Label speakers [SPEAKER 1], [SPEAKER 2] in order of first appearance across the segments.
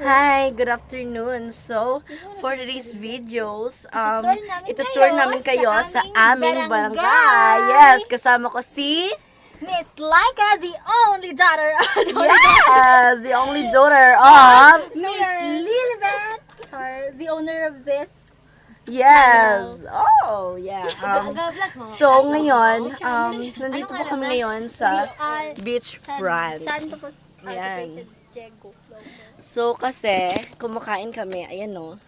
[SPEAKER 1] Hi, good afternoon. So, for today's videos, itutour
[SPEAKER 2] tour
[SPEAKER 1] namin
[SPEAKER 2] namin
[SPEAKER 1] kayo
[SPEAKER 2] sa
[SPEAKER 1] sa
[SPEAKER 2] aming
[SPEAKER 1] aming
[SPEAKER 2] barangay.
[SPEAKER 1] barangay. Yes, kasama ko si...
[SPEAKER 2] Miss Laika, the only daughter of
[SPEAKER 1] Yes, the only daughter of...
[SPEAKER 2] Miss Lilibet, the owner of this.
[SPEAKER 1] Yes. Oh, yeah. So, ngayon, nandito po kami ngayon sa beachfront.
[SPEAKER 2] Saan to po
[SPEAKER 1] Yan.
[SPEAKER 2] celebrated Jego?
[SPEAKER 1] So, kasi, kumakain kami. Ayan, no.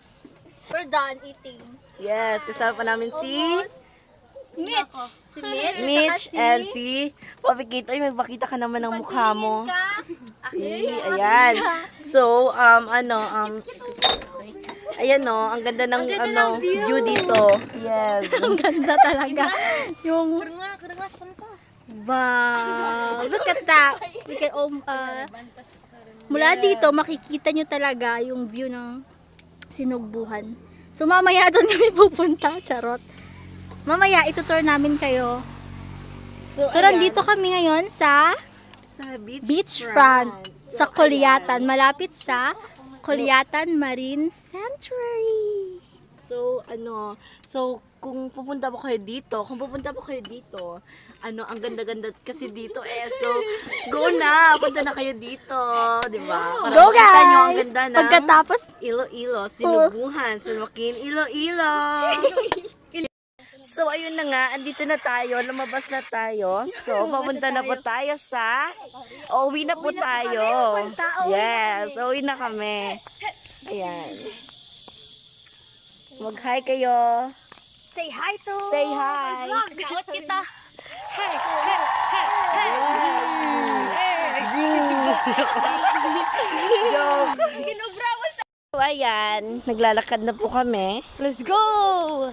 [SPEAKER 2] We're done eating.
[SPEAKER 1] Yes, kasama pa namin si...
[SPEAKER 2] Almost. Mitch. Si Mitch.
[SPEAKER 1] Mitch
[SPEAKER 2] at
[SPEAKER 1] and
[SPEAKER 2] saka
[SPEAKER 1] si Papi Kate. Ay, magpakita ka naman ng mukha mo.
[SPEAKER 2] Patingin ka.
[SPEAKER 1] Ayan. So, ayan no, ang ganda ng view dito. Yes.
[SPEAKER 2] Ang ganda talaga. Yung... Wow. Look at that. We can, mula dito, makikita nyo talaga yung view ng Sinugbuhan. So, mamaya doon kami pupunta. Charot. Mamaya, itutour namin kayo. So nandito kami ngayon sa beachfront sa Kulyatan. Malapit sa Kulyatan Marine Sanctuary.
[SPEAKER 1] So, kung pupunta po kayo dito, ang ganda-ganda kasi dito eh. So, go na, punta na kayo dito, di ba? Para
[SPEAKER 2] Go
[SPEAKER 1] makita nyo ang
[SPEAKER 2] guys!
[SPEAKER 1] ganda ng
[SPEAKER 2] Pagkatapos,
[SPEAKER 1] Iloilo, Sinugbuhan, San Joaquin, Iloilo. So, ayun na nga, andito na tayo, lumabas na tayo. So, papunta na po tayo sa, uuwi na po tayo. Yes, uuwi na kami. Ayan. Mag-hi kayo.
[SPEAKER 2] say hi to...
[SPEAKER 1] Say hi.
[SPEAKER 2] Shout kita. Hey,
[SPEAKER 1] Joke. So, ayan, naglalakad na po kami.
[SPEAKER 2] let's go!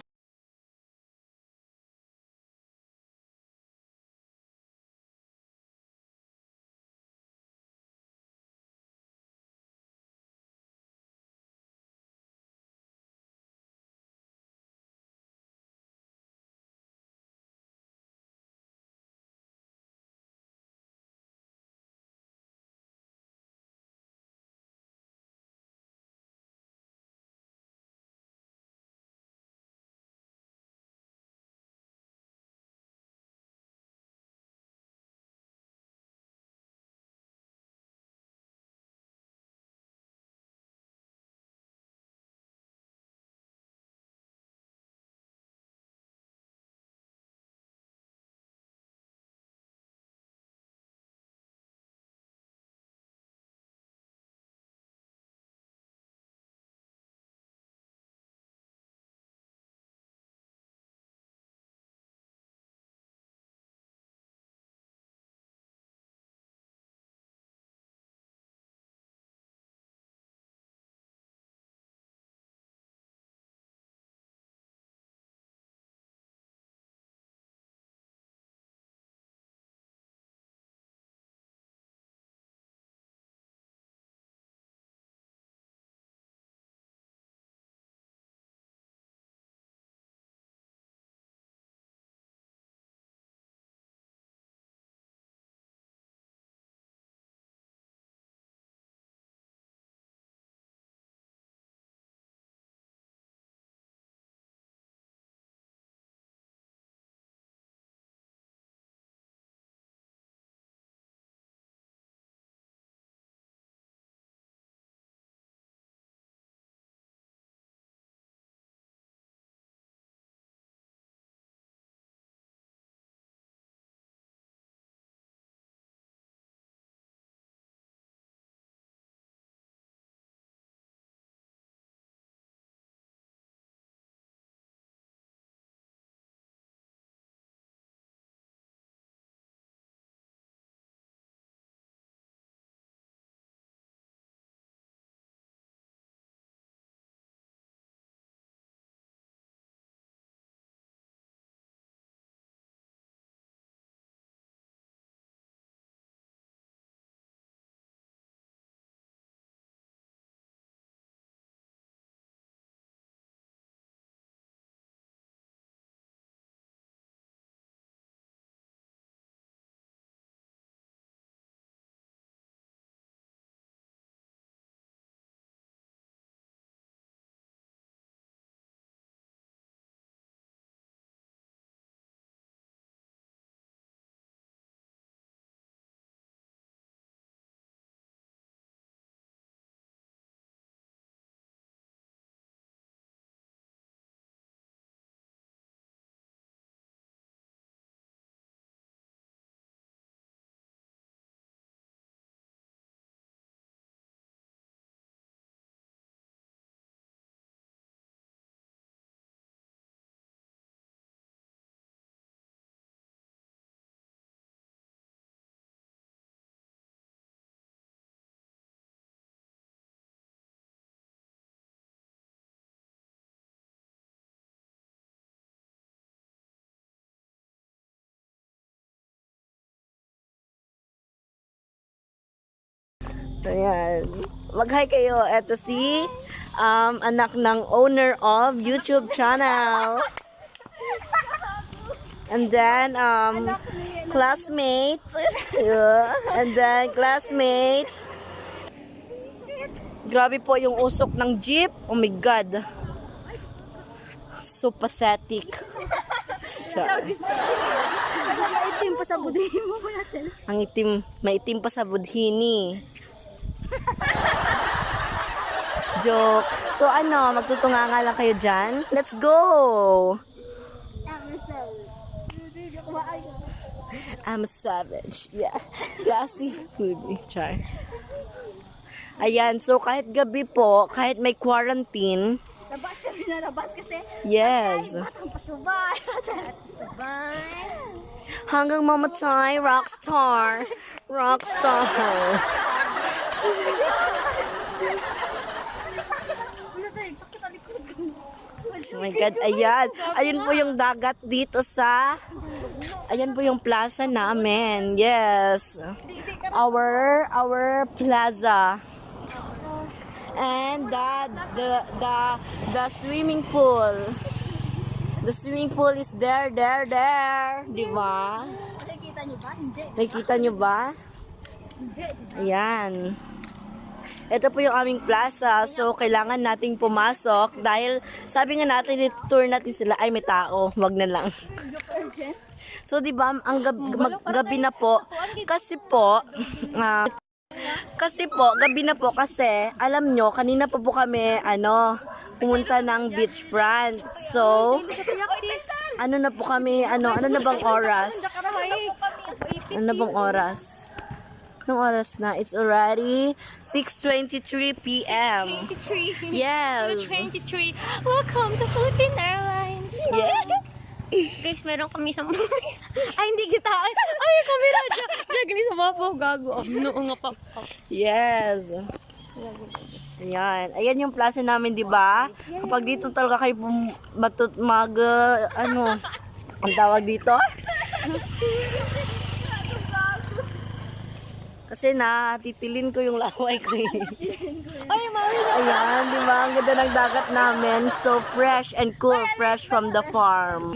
[SPEAKER 1] Ayan. Mag-hi kayo. Ito si anak ng owner of YouTube channel. And then, classmate. Yeah. And then, classmate. Grabe po yung usok ng jeep. Oh my God. So pathetic. Char.
[SPEAKER 2] Maitim pa sa budhi mo natin.
[SPEAKER 1] Ang itim, maitim pa sa budhini. Joke. So ano, magtutunganga lang kayo dyan? Let's go! I'm a savage. Yeah. Classy. Good. Char. Ayan, so kahit gabi po, kahit may quarantine,
[SPEAKER 2] Labas kami na labas kasi.
[SPEAKER 1] yes.
[SPEAKER 2] Batang pasubay. Pasubay.
[SPEAKER 1] Hanggang mamatay, rockstar. Rockstar.
[SPEAKER 2] Ano tayo? Sakit ang likod ko.
[SPEAKER 1] Oh my God, ayan. Ayun po yung dagat dito sa... Ayan po yung plaza namin. Yes. Our plaza. And the swimming pool. The swimming pool is there. Di ba?
[SPEAKER 2] Nakikita niyo ba? Hindi.
[SPEAKER 1] Nakikita nyo ba?
[SPEAKER 2] Hindi.
[SPEAKER 1] Ayan. Ito po yung aming plaza. So, kailangan nating pumasok dahil sabi nga natin, tour natin sila. Ay, may tao. Wag na lang. So, di ba, ang gabi na po. Kasi po, gabi na po kasi, alam nyo, kanina pa po kami, pumunta ng beachfront. So, ano na po kami, ano na bang oras? Ano na bang oras? Anong oras na? It's already 6:23 p.m.
[SPEAKER 3] 23.
[SPEAKER 1] Yes.
[SPEAKER 3] 23. Welcome to Philippine Airlines.
[SPEAKER 1] Yeah.
[SPEAKER 3] Guys, meron kami sa Ay, hindi kita. Ay, kamera dyan. Diyan, gini sa mga po. Gago. Noo nga pa.
[SPEAKER 1] Yes. Ayan. Ayan yung plaza namin, di ba? Kapag dito talaga kayo ang tawag dito? Kasi titilin ko yung laway ko eh.
[SPEAKER 3] Ay, mami.
[SPEAKER 1] Ayan, di ba? Ang ganda ng dagat namin. So fresh and cool, fresh from the farm.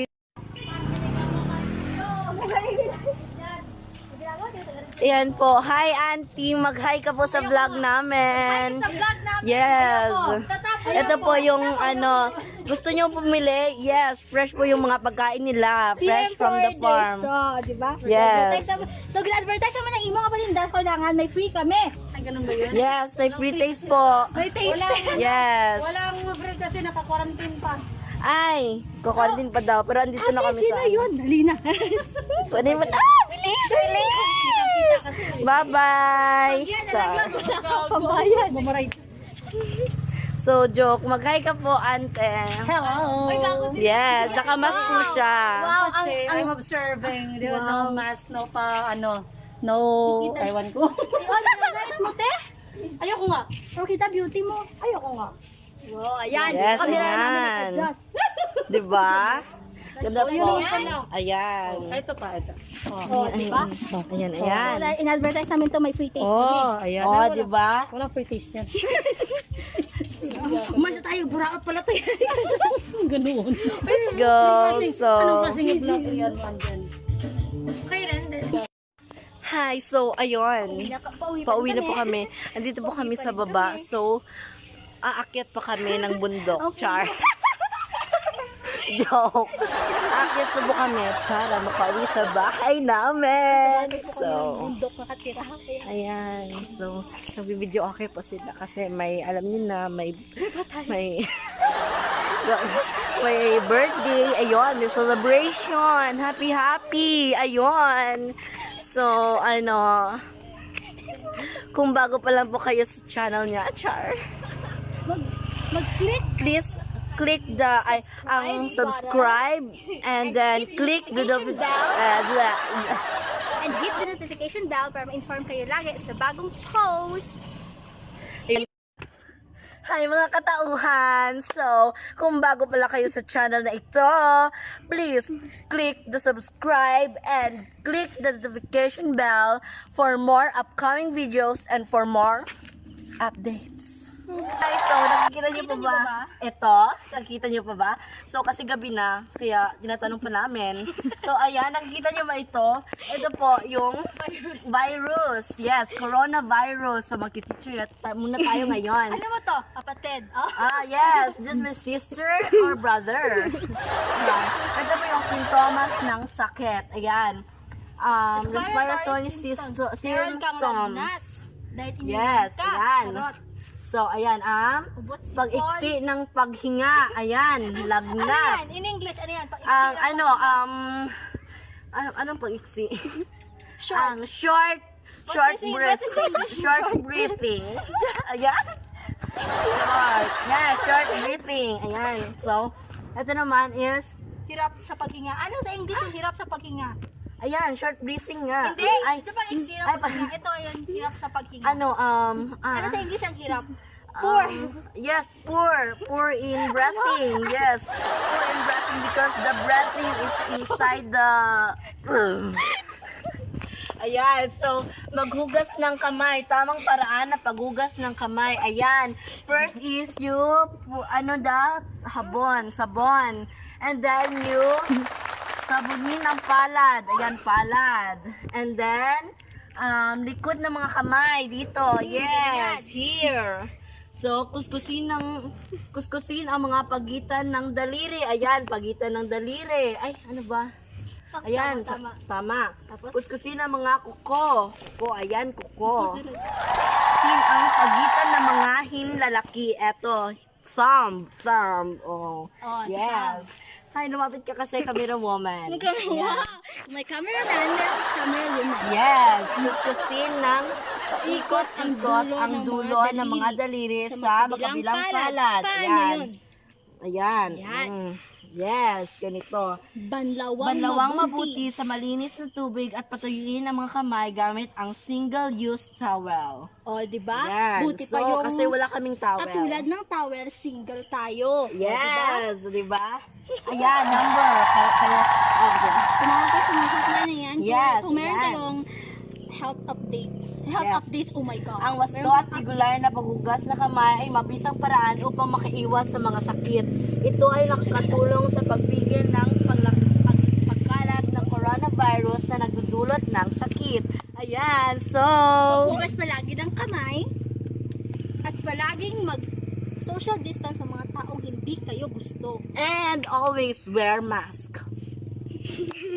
[SPEAKER 1] Ayan po. Hi, Auntie. Mag-hi ka po sa vlog namin.
[SPEAKER 2] Sa vlog namin.
[SPEAKER 1] Yes.
[SPEAKER 2] Tatapos.
[SPEAKER 1] Ito po yung gusto nyo pumili? Yes. Fresh po yung mga pagkain nila. Fresh from the farm.
[SPEAKER 2] So, di ba?
[SPEAKER 1] Yes.
[SPEAKER 2] So, gina-advertise naman ng imo ka pa rin dahil kailangan may free kami.
[SPEAKER 3] Ay, ganun ba yun?
[SPEAKER 1] Yes. May free taste po.
[SPEAKER 2] May taste.
[SPEAKER 1] Yes.
[SPEAKER 3] Walang free kasi naka-quarantine pa.
[SPEAKER 1] Ay, kukuha pa daw. Pero andito na kami sa...
[SPEAKER 2] Sino yun? Halina.
[SPEAKER 1] Pwede mo na. Bilis! Bye-bye! Ciao.
[SPEAKER 2] Pambayad.
[SPEAKER 1] So, joke. Mag-hi ka po, ante.
[SPEAKER 3] Hello. Ay, gago din.
[SPEAKER 1] Yes, nakamas po siya.
[SPEAKER 2] Wow,
[SPEAKER 3] Kasi I'm observing. Di ba, no mask, no no, ewan ko.
[SPEAKER 2] Right mo, te?
[SPEAKER 3] Ayoko nga.
[SPEAKER 2] Pero kita beauty mo.
[SPEAKER 3] Ayoko nga.
[SPEAKER 2] Wow, ayan.
[SPEAKER 1] Yes,
[SPEAKER 2] Camera namin
[SPEAKER 1] ayan.
[SPEAKER 2] nag-adjust.
[SPEAKER 1] Diba? Ganda po.
[SPEAKER 2] Ayan.
[SPEAKER 1] Ayan.
[SPEAKER 3] Ito pa, ito.
[SPEAKER 2] Oh, di ba?
[SPEAKER 1] Ayan, ayan.
[SPEAKER 2] So, in-advertise namin to may free taste kami.
[SPEAKER 3] Oh, ayan.
[SPEAKER 1] Oh, diba?
[SPEAKER 3] Walang free taste yan.
[SPEAKER 2] Umarsa tayo, buraot pala to.
[SPEAKER 3] Ganoon.
[SPEAKER 1] Let's go. So,
[SPEAKER 3] Anong klaseng vlog yan, Mandan? Okay rin.
[SPEAKER 1] hi. So, ayun. Pauwi na po kami. Andito po kami sa baba. So, aakyat pa kami ng bundok. Char. Joke. Aakyat pa po kami para makauwi sa bahay namin. So,
[SPEAKER 2] Bundok nakatira.
[SPEAKER 1] ayan. So, nagbibideo okay po sila kasi may, alam niyo na, may may birthday. Ayun, may celebration. Happy. Ayun. So, kung bago pa lang po kayo sa channel niya, Char,
[SPEAKER 2] Mag-click
[SPEAKER 1] please click ang subscribe and then click the
[SPEAKER 2] and hit the notification bell para ma-inform kayo lagi sa bagong post.
[SPEAKER 1] Hi mga katauhan! So, kung bago pala kayo sa channel na ito, please click the subscribe and click the notification bell for more upcoming videos and for more updates. Guys, so nakikita niyo pa ba? Ito, nakikita niyo pa ba? So kasi gabi na, kaya tinatanong pa namin. So ayan, nakikita niyo ba ito? Ito po yung virus. Yes, coronavirus. So magti-teacher muna tayo ngayon.
[SPEAKER 2] Ano mo to? Kapatid. Oh.
[SPEAKER 1] Yes, this is my sister or brother. Ayan. Ito po yung sintomas ng sakit. Ayan. Respiratory
[SPEAKER 2] Meron kang
[SPEAKER 1] symptoms.
[SPEAKER 2] lagnat. Dahil
[SPEAKER 1] Yes,
[SPEAKER 2] ka.
[SPEAKER 1] ayan.
[SPEAKER 2] Charot.
[SPEAKER 1] So, ayan,
[SPEAKER 2] Ubot sipon.
[SPEAKER 1] pag-iksi ng paghinga. Ayan,
[SPEAKER 2] Ano
[SPEAKER 1] lagnat.
[SPEAKER 2] yan? In English, ano yan? Pag
[SPEAKER 1] Anong pag-iksi?
[SPEAKER 2] Short.
[SPEAKER 1] Short
[SPEAKER 2] is
[SPEAKER 1] breath.
[SPEAKER 2] what is English?
[SPEAKER 1] Short breathing. Ayan. Short. Yeah, short breathing. Ayan. So, ito naman is,
[SPEAKER 2] Hirap sa paghinga. Ano sa English yung hirap sa paghinga?
[SPEAKER 1] ayan, short breathing nga.
[SPEAKER 2] Hindi. Sa pag-iksi
[SPEAKER 1] ay,
[SPEAKER 2] ng paghinga. Ito yun, hirap sa paghinga.
[SPEAKER 1] Ano,
[SPEAKER 2] Ano sa English ang hirap? Poor.
[SPEAKER 1] Yes, poor in breathing. Yes, poor in breathing because the breathing is inside the. Ayan, so maghugas ng kamay. Tamang paraan na paghugas ng kamay. Ayan, first is you, sabon. And then you sabunin ang palad. Ayan, palad. And then, likod ng mga kamay dito. Yes, here. So, kuskusin ang mga pagitan ng daliri. Ayan, pagitan ng daliri. Ay, ano ba? Ayan, tama.
[SPEAKER 2] Tapos?
[SPEAKER 1] Kuskusin ang mga kuko. Ayan, kuko. Kuskusin ang pagitan ng mga hinlalaki. Eto, thumb. Oh, yes. Ay, lumapit ka kasi, camera woman.
[SPEAKER 2] Wow. May cameraman, may camera woman.
[SPEAKER 1] Yes, kuskusin ng ikot-ikot ang dulo ng mga daliri sa magkabilang palad.
[SPEAKER 2] Paano yun?
[SPEAKER 1] Ayan.
[SPEAKER 2] Ayan.
[SPEAKER 1] Yes, ganito.
[SPEAKER 2] Banlawang
[SPEAKER 1] mabuti sa malinis na tubig at patuyuin ang mga kamay gamit ang single-use towel.
[SPEAKER 2] O, di ba?
[SPEAKER 1] Yan.
[SPEAKER 2] Buti
[SPEAKER 1] So,
[SPEAKER 2] pa yung
[SPEAKER 1] kasi wala kaming towel.
[SPEAKER 2] katulad ng tower, single tayo. O,
[SPEAKER 1] Yes, di ba? Ayan, number. Okay.
[SPEAKER 2] Tumawag kayo sa mga hotline na yan.
[SPEAKER 1] Yes,
[SPEAKER 2] Kung meron
[SPEAKER 1] yan.
[SPEAKER 2] kayong health updates.
[SPEAKER 1] Yes.
[SPEAKER 2] Oh my God.
[SPEAKER 1] Ang wasto at regular na paghugas na kamay ay mabisang paraan upang makaiwas sa mga sakit. Ito ay nakakatulong sa pagpigil ng pagkalat ng coronavirus na nagdudulot ng sakit. Ayan, so...
[SPEAKER 2] Hugas palagi ng kamay at palaging social distance sa mga taong hindi kayo gusto.
[SPEAKER 1] And always wear mask.